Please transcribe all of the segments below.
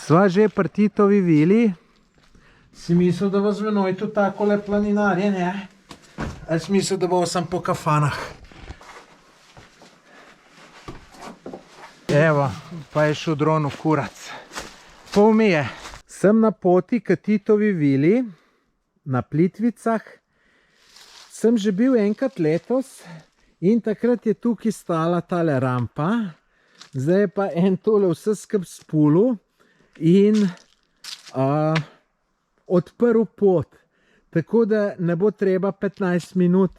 Sva že pri Titovi vili. Si mislil, da bo z menoj tudi takole planinarje, ne? Ali si mislil, da bo sem po kafanah? Evo, pa je šel dron v kurac. Pol mi je. Sem na poti k Titovi vili, na Plitvicah. Sem že bil enkrat letos in takrat je tukaj stala tale rampa. Zdaj je pa en tole vse skupaj spulil in odprl pot. Tako da ne bo treba 15 minut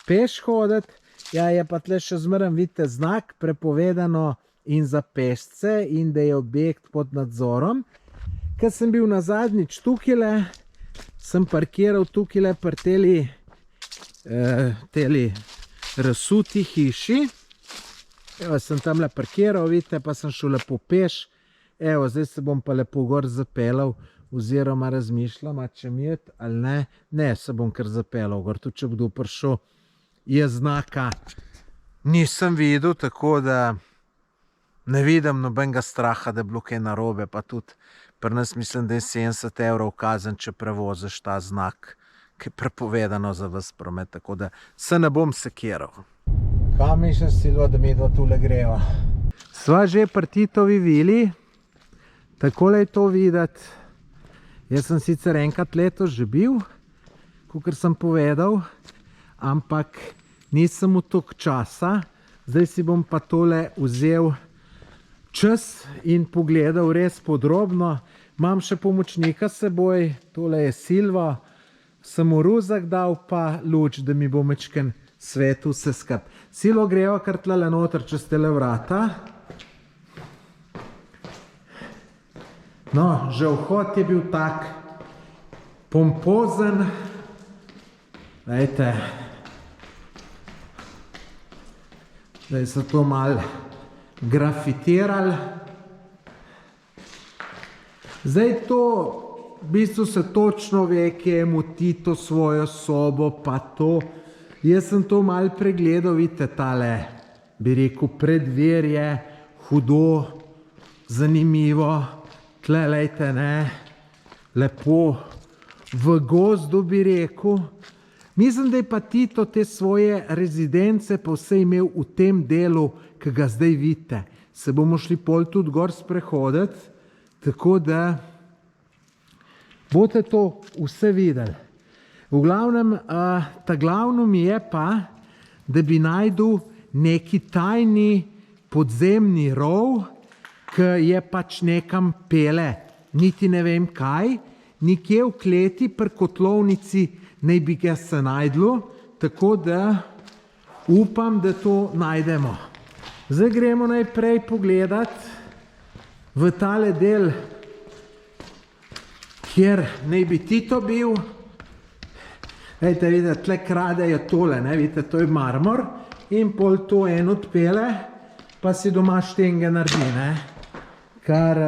peš hoditi. Ja, je pa tle še zmeraj, vidite, znak prepovedano in za pešce in da je objekt pod nadzorom. Ko sem bil na zadnjič tukajle, sem parkiral tukajle pri teli razsuti hiši. Evo, sem tamle parkiral, vidite, pa sem šel lepo peš. Evo, zdaj se bom pa lepo gor zapeljal, oziroma razmišljam, če met ali ne. Ne, se bom kar zapeljal gor, tudi če bo prišel. Je znaka nisem videl, tako da ne vidim nobenega straha, da je bilo kaj narobe, pa tudi pri nas mislim, da je 70 € kazen, če prevoziš ta znak, ki je prepovedano za ves promet, tako da se ne bom sekiral. Kaj misliš, Silva, da mi dva tule greva? Sva že pri Titovi vili, takole je to videti. Jaz sem sicer enkrat letos že bil, kakor sem povedal, ampak nisem v toliko časa. Zdaj si bom pa tole vzel čas in pogledal res podrobno. Imam še pomočnika s seboj, tole je Silva. Sem mu ruzak dal pa luč, da mi bo mečken svetu vse skup. Silvo, greva kar tlele noter čez tele vrata. No, že vhod je bil tak pompozen. Dajte. Zdaj so to malo grafitirali. Zdaj to, v bistvu se točno ve, kje je mu Tito svojo sobo, pa to. Jaz sem to malo pregledal, vidite, tale, bi rekel, predverje, hudo, zanimivo. Tle, lejte, ne, lepo, v gozdu, bi rekel. Mislim, da je pa Tito te svoje rezidence pa vse imel v tem delu, ki ga zdaj vidite. Se bomo šli pol tudi gor sprehoditi, tako da boste to vse videli. V glavnem, ta glavno mi je pa, da bi najdel neki tajni podzemni rov, ki je pač nekam pele, niti ne vem kaj, nikje v kleti pri kotlovnici naj bi ga se najdlo, tako da upam, da to najdemo. Zdaj gremo najprej pogledat v tale del, kjer naj bi Tito bil. Vidite, tle kradejo tole, ne, vidite, to je marmor in pol to en odpele, pa si doma štenge naredi, ne. Kar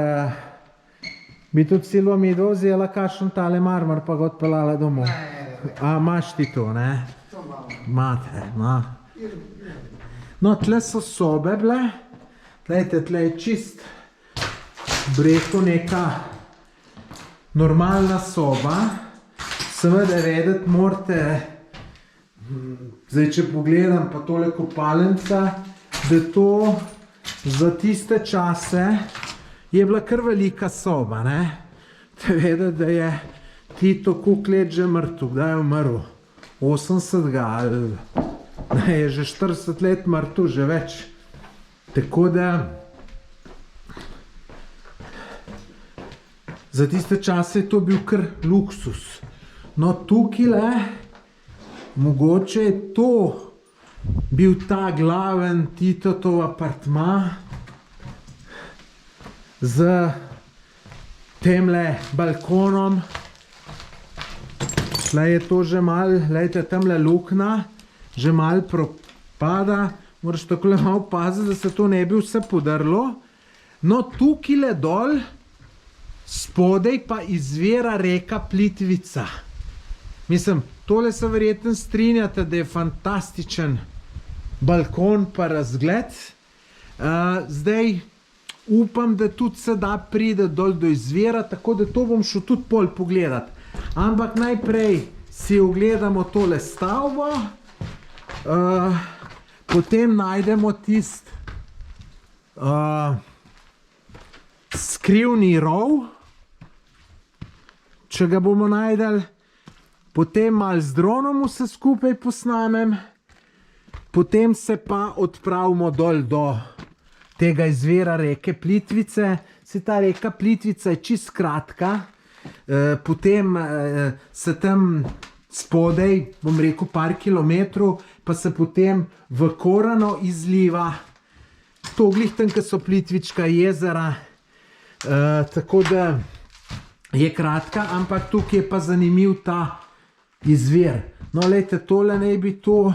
bi tudi Silva midva vzela kakšen tale marmor, pa ga odpeljala domov. A imaš ti to, ne? Imate, no. No, tle so sobe bile. Glejte, tle je čist, bi rekel, neka normalna soba. Seveda vedeti morate, zdaj če pogledam pa tole kopalnica, da to za tiste čase je bila kar velika soba, ne. Te vedeti, da je Tito koliko let že mrtev, kdaj je umrl? 80 ali ne, je že 40 let mrtev, že več. Tako da za tiste čase je to bil kar luksus. No, tukajle, mogoče je to bil ta glaven Titotov apartma z temle balkonom. Tle je to že malo, lejte, tamle lukna, že malo propada. Moraš takole malo paziti, da se to ne bi vse podrlo. No, tukajle dol, spodaj pa izvira reka Plitvica. Mislim, tole se verjetno strinjate, da je fantastičen balkon pa razgled. Zdaj, upam, da tudi se da pride dol do izvira, tako da to bom šel tudi pol pogledat. Ampak najprej si ogledamo tole stavbo, potem najdemo tist skrivni rov, če ga bomo najdeli, potem malo z dronom vse skupaj posnamem, potem se pa odpravimo dol do tega izvira reke Plitvice. Se ta reka Plitvica je čist kratka, potem se tam spodaj, bom rekel par kilometrov, pa se potem v Korano izliva, to glih tam, ko so Plitvička jezera, tako da je kratka, ampak tukaj je pa zanimiv ta izvir. No, lejte, tole naj bi to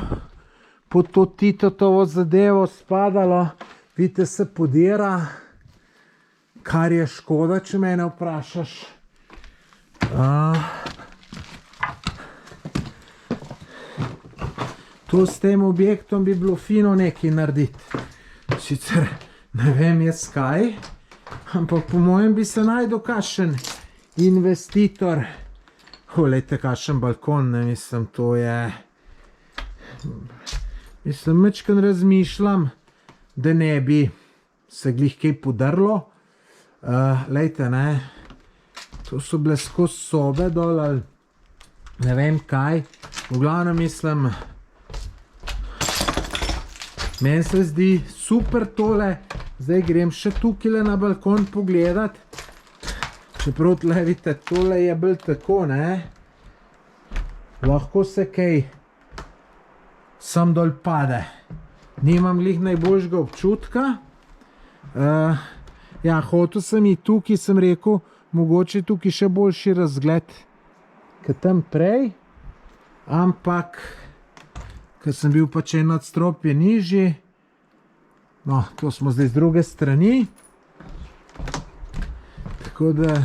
pod to Titotovo zadevo spadalo, vidite, se podira, kar je škoda, če mene vprašaš. To s tem objektom bi bilo fino nekaj narediti. Sicer ne vem jaz kaj, ampak po mojem bi se najdel kakšen investitor. Lejte, kakšen balkon, ne, mislim, to je... Mislim, mečkan razmišljam, da ne bi se glih kaj podrlo. Lejte, ne, to so bile skozi sobe dol, ali ne vem kaj. V glavnem mislim, meni se zdi super tole. Zdaj grem še tukaj na balkon pogledat. Čeprav tle, vidite, tole je bolj tako, ne. Lahko se kaj sem dol pade. Nimam glih najboljšega občutka. Ja, hotel sem i tukaj, sem rekel, mogoče tukaj še boljši razgled, kot tam prej. Ampak, ker sem bil pač en nadstropje nižji, no, to smo zdaj z druge strani. Tako da...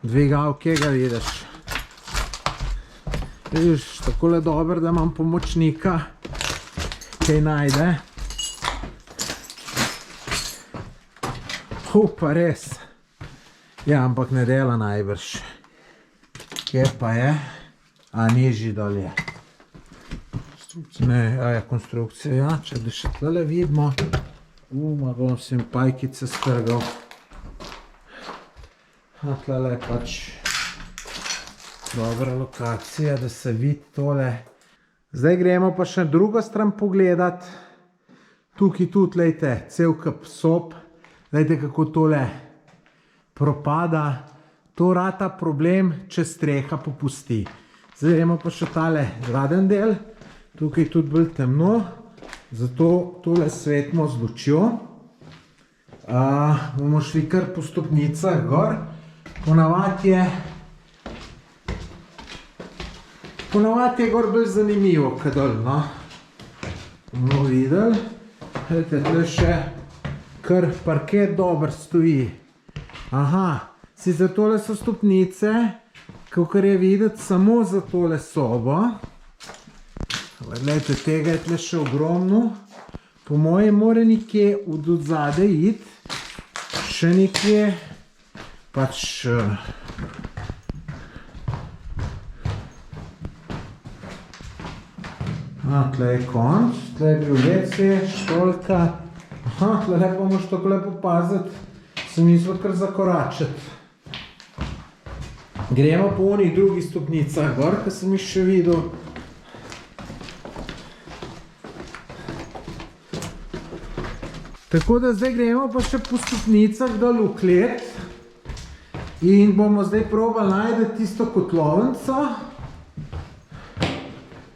Dvigal, kje ga vidiš? Vidiš, takole dobro, da imam pomočnika, kaj najde. Pa res. Ja, ampak ne dela najbrž. Kje pa je? A, nižji dol je. Ne, a je konstrukcija, ja, če da še tlele vidimo. Ma bom si pajkice strgal. A tlele je pač dobra lokacija, da se vidi tole. Zdaj gremo pa še drugo stran pogledat. Tukaj tudi, lejte, cel kup sob. Lejte, kako tole propada. To rata problem, če streha popusti. Zdaj gremo pa še tale zadnji del. Tukaj je tudi bolj temno, zato tole svetimo z lučjo. Bomo šli kar po stopnicah gor. Ponavadi je gor bolj zanimivo, kot dol, no. Bomo videli. Vidite, tle še kar parket dober stoji. Aha, sicer tole so stopnice, kakor je videti, samo za tole sobo. Gledajte, tega je tle še ogromno. Po moje mora nekje od odzade iti. Še nekje. Pač... Tle je konc. Tle je bil WC, štolka. Aha, tle pa moš tako lepo paziti. Sem mislil kar zakoračiti. Gremo po onih drugih stopnicah gor, ki sem jih še videl. Tako da zdaj gremo pa še po stopnicah dol v klet in bomo zdaj probali najti tisto kotlovnico.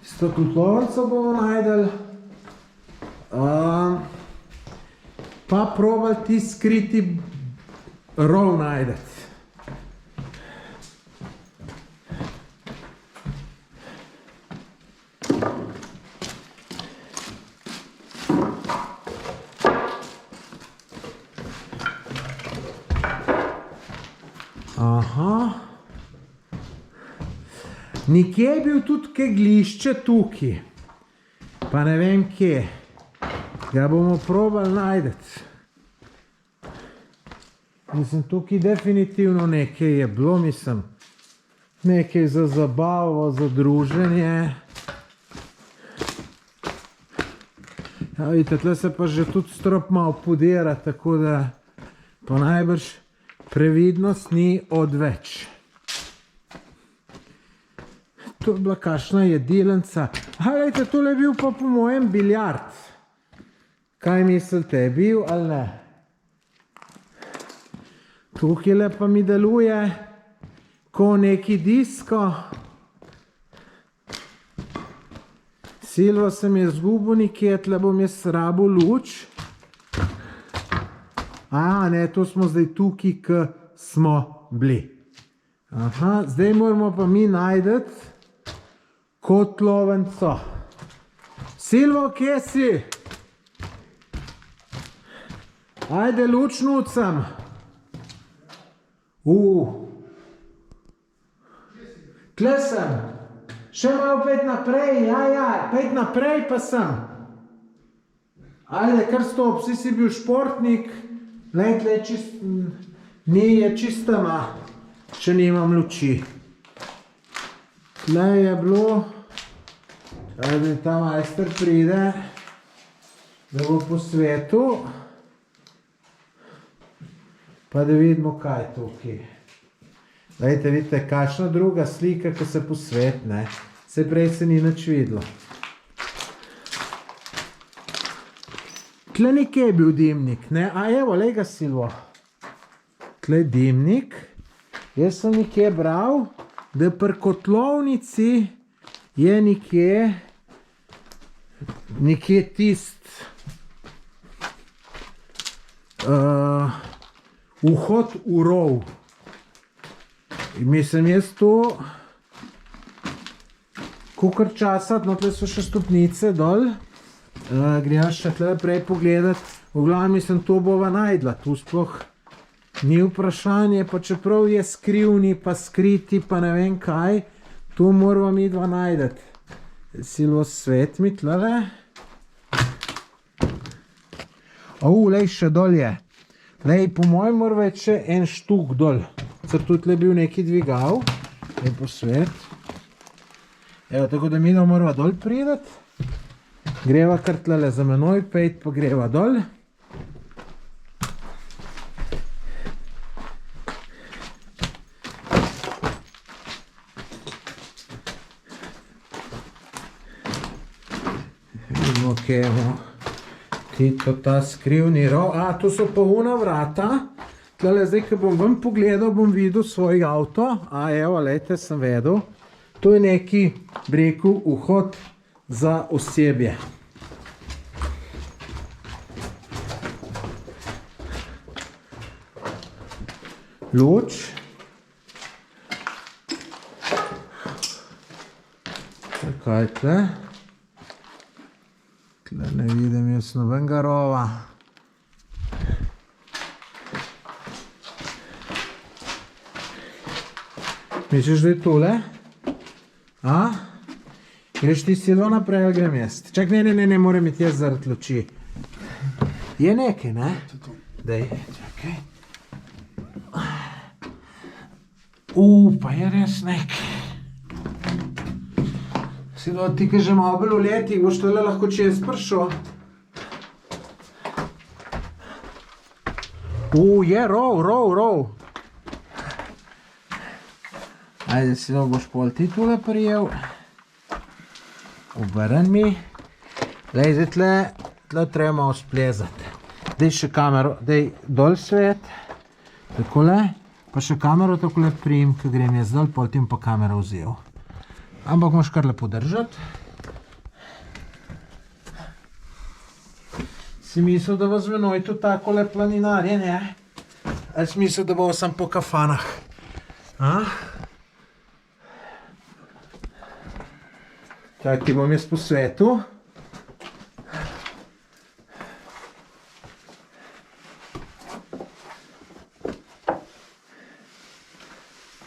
Tisto kotlovnico bomo najdeli. Pa probali tisti skriti rov najdeti. Aha. Nekje je bil tudi kegljišče tukaj. Pa ne vem kje. Ga bomo probali najdeti. Mislim, tukaj definitivno nekaj je bilo, mislim, nekaj za zabavo, za druženje. Ja, vidite, tle se pa že tudi strop malo podira, tako da pa najbrž previdnost ni odveč. To je bila kakšna jedilnica. Gledajte, tole je bil pa po mojem biljard. Kaj mislite, je bil ali ne? Tukaj pa mi deluje ko neki disko. Silvo sem je zgubil nekje, tle bom jaz rabil luč. A, ne, to smo zdaj tukaj, ko smo bili. Aha, zdaj moramo pa mi najdeti kotlovnico. Silvo, kje si? Ajde, luč nucam. Tle sem. Še malo pet naprej, ja, pet naprej pa sem. Ajde, kar stop, si bil športnik. Tle je čistama, če nimam luči. Tle je bilo, da ta majster pride, da bo po svetu, pa da vidimo, kaj je tukaj. Dajte, vidite, kakšna druga slika, ko se posvet, ne. Se prej se ni nič videlo. Tle nekje je bil dimnik, ne. A evo, lej ga, Silvo. Tle dimnik. Jaz sem nekje bral, da pri kotlovnici je nekje tist vhod v rov. Mislim, jaz to kakor časa, no tle so še stopnice dol, gremo še tle prej pogledat, v glavnem mislim, to bova najdla, tu sploh ni vprašanje, pa čeprav je skrivni, pa skriti, pa ne vem kaj, to moramo mi dva najdeti. Silvo, svet mi tlele. Lej, še dol je. Lej, po mojem mora več še en štuk dol. Ker tudi je bil neki dvigal, je po svet. Evo, tako da mi da morava dol pridati. Greva kar tlele za menoj, pejt pa greva dol. Vidimo, kje je Tito ta skrivni rov. A, to so pa una vrata. Tlele, zdaj, ko bom ven pogledal, bom videl svoj avto. A, evo, lejte, sem vedel. To je neki, rekel, vhod za osebje. Luč. Kaj tle? Tle ne vidim jaz nobenega rova. Misliš, da je tole? A? Greš ti Silvo naprej, ali grem jaz? Čak, ne, moram iti jaz zaradi luči. Je nekaj, ne? Daj, čakaj. Pa je res nekaj. Silvo, ti, ki že malo bolj v letih, boš tole lahko čez prišel. Je rov. Ajde, Silvo, boš pol ti tule prijel. Obrn mi. Lej, zdaj tle treba malo splezati. Daj še kamero, daj dol svet. Takole. Pa še kamero takole prijem, ko grem jaz dol, pol tem pa kamero vzel. Ampak moš kar lepo držati. Si mislil, da bo z menoj tu takole planinarje, ne? Ali si mislil, da bo sem po kafanah? Čak, ti bom jaz po svetu.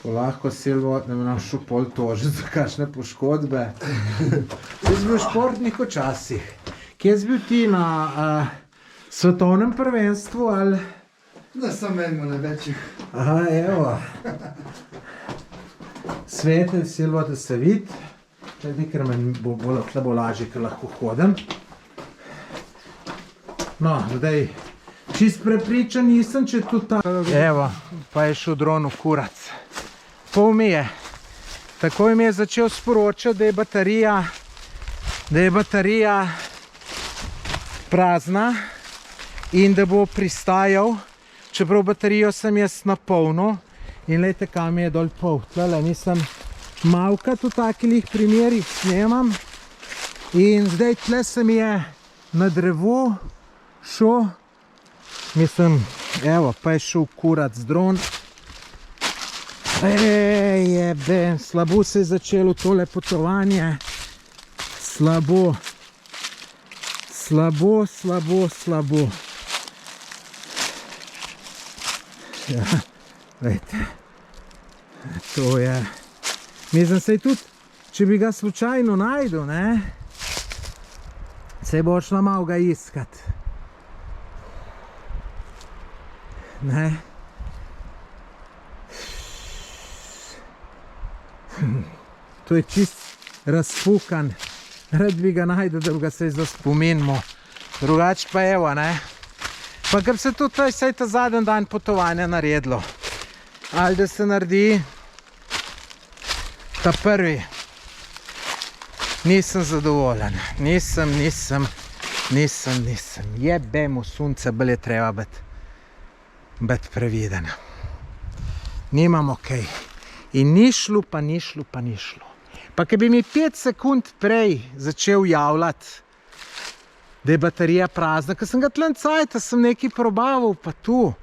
Lahko, Silvo, da me nam šel pol tožiti za kakšne poškodbe. Jaz bil športnik včasih. Kje si bil ti na svetovnem prvenstvu ali Da sam menimo na večjih. Aha, evo. Svetelj Silvo, da se vidi. Ker meni bo lažje, ker lahko hodim. No, zdaj čist prepričan nisem, če tudi ta... Evo, pa je šel dron v kurac. Pol mi je. Takoj mi je začel sporočati, da je baterija prazna in da bo pristajal, čeprav baterijo sem jaz napolnil. In lejte, kam je dol pol. Tlele, nisem malkrat v takih primerih snemam. In zdaj tle se mi je na drevo šel, mislim, evo, pa je šel kurac dron. Jebe, slabo se je začelo tole potovanje. Slabo. Slabo. Ja, vejte. To je... Mislim, sej tudi, če bi ga slučajno najdel, ne? Sej bo šla malo ga iskat. Ne? To je čist razfukan. Rad bi ga najdel, da bi ga sej zaspomenimo. Drugač pa evo, ne? Pa ker se tudi sej ta zadnji dan potovanja naredilo. Ali da se naredi ta prvi. Nisem zadovoljen. Nisem. Jebemo sunce, bolj je treba biti previden. Nimam okej. In ni šlo. Pa ker bi mi 5 sekund prej začel javljati, da je baterija prazna, ker sem ga tlen cajta, sem nekaj probaval, pa tu.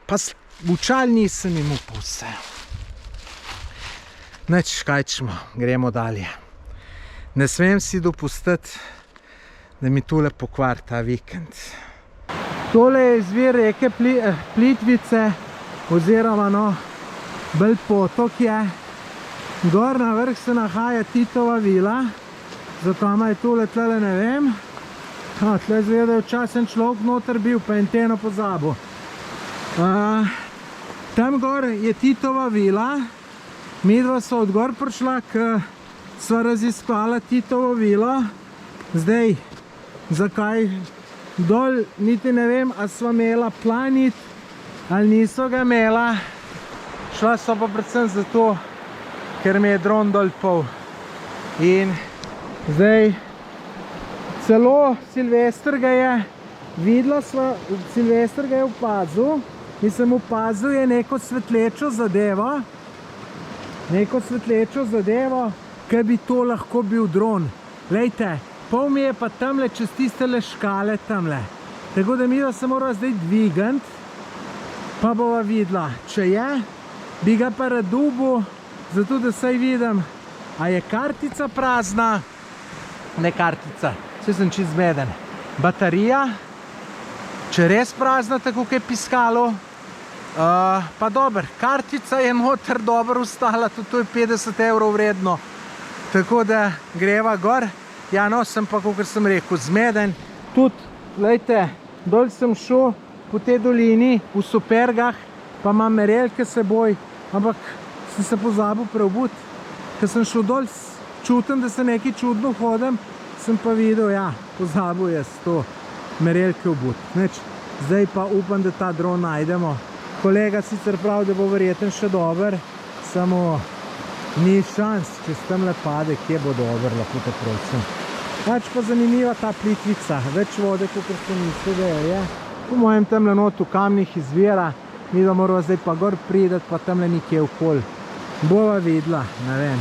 Pa učal nisem imel pa vse. Neč, kaj čemo, gremo dalje. Ne smem si dopustiti, da mi tule pokvar ta vikend. Tole je izvir reke Plitvice, oziroma no, bolj potok je. Gor na vrh se nahaja Titova vila, zato ima je tole tlele ne vem. Tle izgleda, da je včasih človek noter bil, pa je anteno pozabil. Tam gor je Titova vila, midva so od gor prišla, ker sva raziskvala Titovo vilo. Zdaj, zakaj dol, niti ne vem, a sva imela planit ali niso ga imela. Šla so pa predvsem zato, ker mi je dron dol pol. In zdaj, celo Silvester ga je videla, Silvester ga je opazil. In sem opazil, je neko svetlečo zadevo, kaj bi to lahko bil dron. Lejte, pol mi je pa tamle čez tistele škale tamle. Tako da mi se mora zdaj dvigant, pa bova videla. Če je, bi ga pa rad dobil, zato da saj vidim, a je kartica prazna. Ne kartica, vse sem čist zmeden. Baterija, če res prazna, tako kot je piskalo. Pa dober, kartica je noter dobro ostala, tudi to je 50 € vredno. Tako da greva gor. Ja, no, sem pa, kakor sem rekel, zmeden. Tudi, lejte, dol sem šel po tej dolini, v Supergah, pa imam merelke seboj, ampak sem se pozabil preobut. Ker sem šel dol, čutim, da se nekaj čudno hodim, sem pa videl, ja, pozabil jaz to merelke obut. Neč, zdaj pa upam, da ta dron najdemo. Kolega sicer pravi, da bo verjeten še dober, samo ni šans, če s temle pade, kje bo dober, lahko te prosim. Pač pa zanimiva ta Plitvica, več vode, kot sem mislil, da je. Po mojem temle not v kamnih izvira, mi da moramo zdaj pa gor prideti, pa temle nekje okoli. Bova videla, ne vem.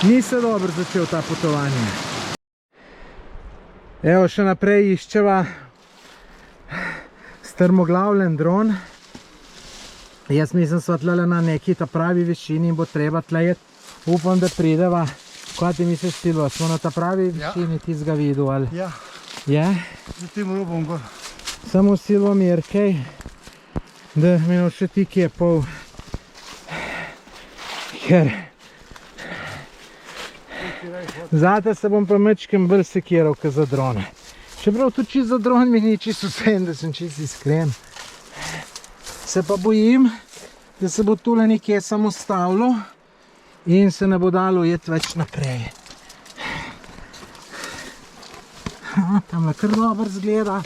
Ni se dobro začel ta potovanje. Evo, še naprej iščeva strmoglavljen dron. Jaz mislim, sva tlele na neki ta pravi višini in bo treba tlejet. Upam, da prideva. Kaj ti misliš, Silvo? Smo na ta pravi višini, ti si ga videl, ali? Ja. Je? Za tem robom gor. Samo Silvo mirkej, da mi še ti kje pol. Ker zate se bom pa mečkem bolj sekiral, kot za drone. Čeprav tudi čisto za dron mi ni čisto vsem, da sem čisto iskren. Se pa bojim, da se bo tule nekje samo stavilo in se ne bo dalo jeti več naprej. Tamle kar dobro zgleda,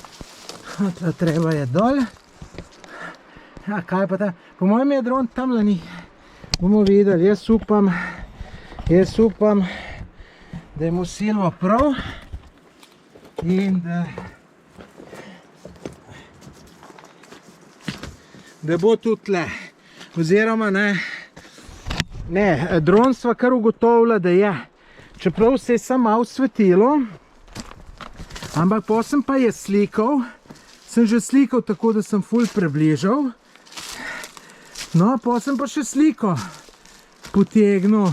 tle treba je dol. Ja, kaj pa ta? Po mojem je dron tamle ni. Bomo videli, jaz upam, da je mu Silvo prav in da bo tudi tle. Oziroma ne, dron sva kar ugotovila, da je. Čeprav se je samo malo svetilo, ampak potem pa je slikal, sem že slikal tako, da sem ful približal. No, potem pa še sliko potegnil,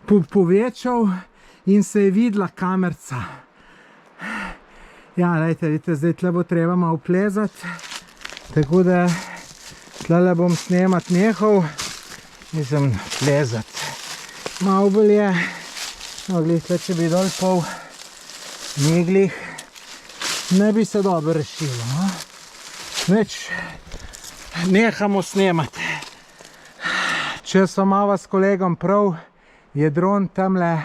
povečal in se je videla kamerca. Ja, lejte, vidite, zdaj tle bo treba malo plezati, tako da tle bom snemat nehal, mislim plezati. Malo bolj je, no, glih, tle, če bi dol pol niglih, ne bi se dobro rešilo, no? Več nehamo snemati. Če so mava s kolegom prav, je dron tamle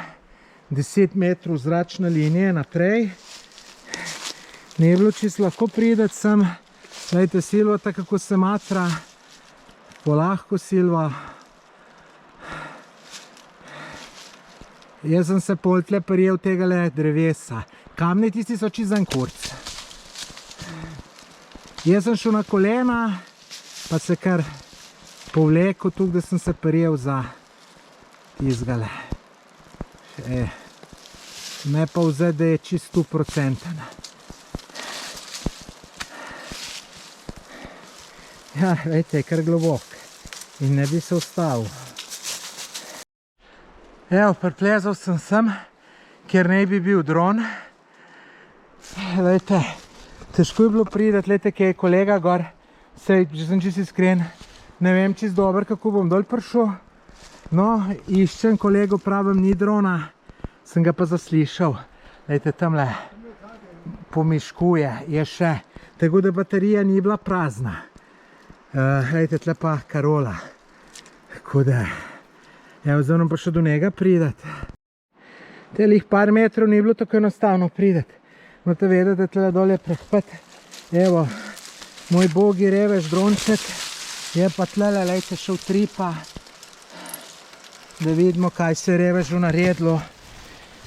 10 metrov zračne linije naprej. Ne je bilo čisto lahko prideti sem. Glejte, Silva, tako kako se matra. Polahko, Silva. Jaz sem se pol tle prijel tegale drevesa. Kamni tisti so čisto za en kurc. Jaz sem šel na kolena, pa se kar povlekel tukaj, da sem se prijel za tizgale. Ne pa vzeti, da je čisto 100%. Ja, vejte, je kar globok in ne bi se ustavil. Evo, priplezal sem, kjer ne bi bil dron. Vejte, težko je bilo prideti, vejte, kje je kolega gor. Sej, že sem čisto iskren, ne vem čisto dobro, kako bom dol prišel. No, iščem kolego, pravim, ni drona, sem ga pa zaslišal. Lejte, tamle pomiškuje, je še. Tako da baterija ni bila prazna. Lejte, tle pa Karola. Tako da, evo, zdaj nam pa še do njega prideti. Telih par metrov ni bilo tako enostavno prideti. Morate vedeti, da tle dol je prehpet. Evo, moj bogi revež dronček je pa tlele, lejte, šel tripa, da vidimo, kaj se je revežu naredilo,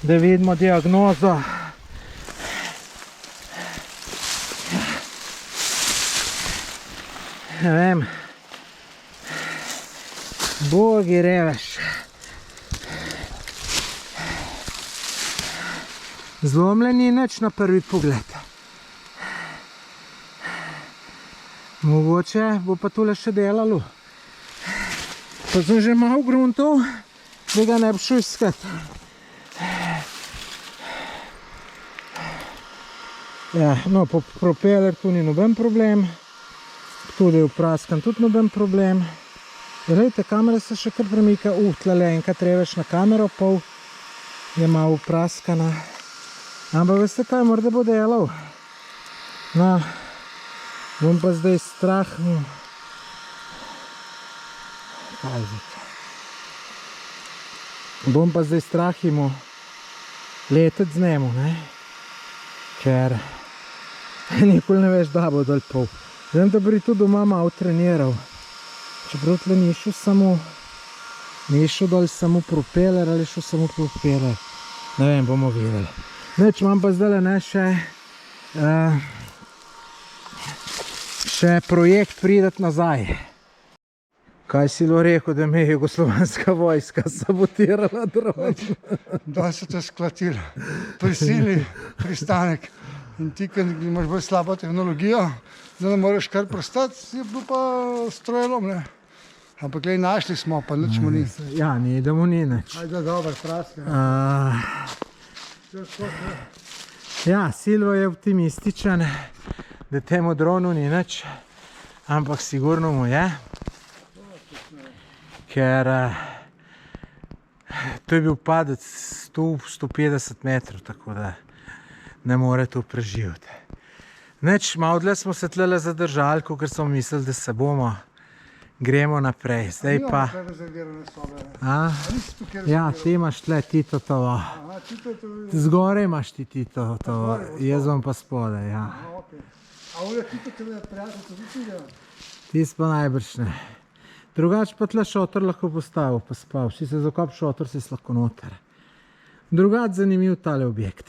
da vidimo diagnozo. Ne vem, bogi revež. Zlomljen ni nič na prvi pogled. Mogoče bo pa tole še delalo. Pa sem že malo gruntov, da ga ne bi šel iskat. Ja, no, po propeler tu ni noben problem. Tudi je upraskan, tudi noben problem. Glejte, kamera se še kar premika. Tlele enkrat reveš na kamero, pol je malo upraskana. Ampak veste kaj, morda bo delal. No, bom pa zdaj strah. Kaj zdaj? Bom pa zdaj strah imu leteti z njemu, ne? Ker nikoli ne veš, da bo dol pol. Vem, da bi tudi doma malo treniral. Čeprav tle ni šel samo, ni šel dol samo propeler ali šel samo propeler. Ne vem, bomo videli. Neč, imam pa zdaj ne še projekt prideti nazaj. Kaj si lo rekel, da me je Jugoslovanska vojska sabotirala dron? Da so te sklatili, prisili pristanek. In ti, ker imaš bolj slabo tehnologijo, da ne moreš kar prestati, je bil pa strojlom, ne. Ampak glej, našli smo, pa nič mu ni. Ja, ni, da mu ni nič. Ajde, dober, praske. Ja, Silvo je optimističen, da temu dronu ni nič, ampak sigurno mu je. Ker to je bil padec 100-150 metrov, tako da ne more to preživeti. Neč, malo dlje smo se tlele zadržali, ker smo mislili, da se bomo. Gremo naprej. Zdaj pa... Ja, ti imaš tle Titotovo. Zgoraj imaš ti Titotovo, jaz bom pa spodaj, ja. Ti pa najbrž ne. Drugač pa tle šotor lahko postavil, pa spal. Si se zakop šotor, si lahko noter. Drugač zanimiv tale objekt.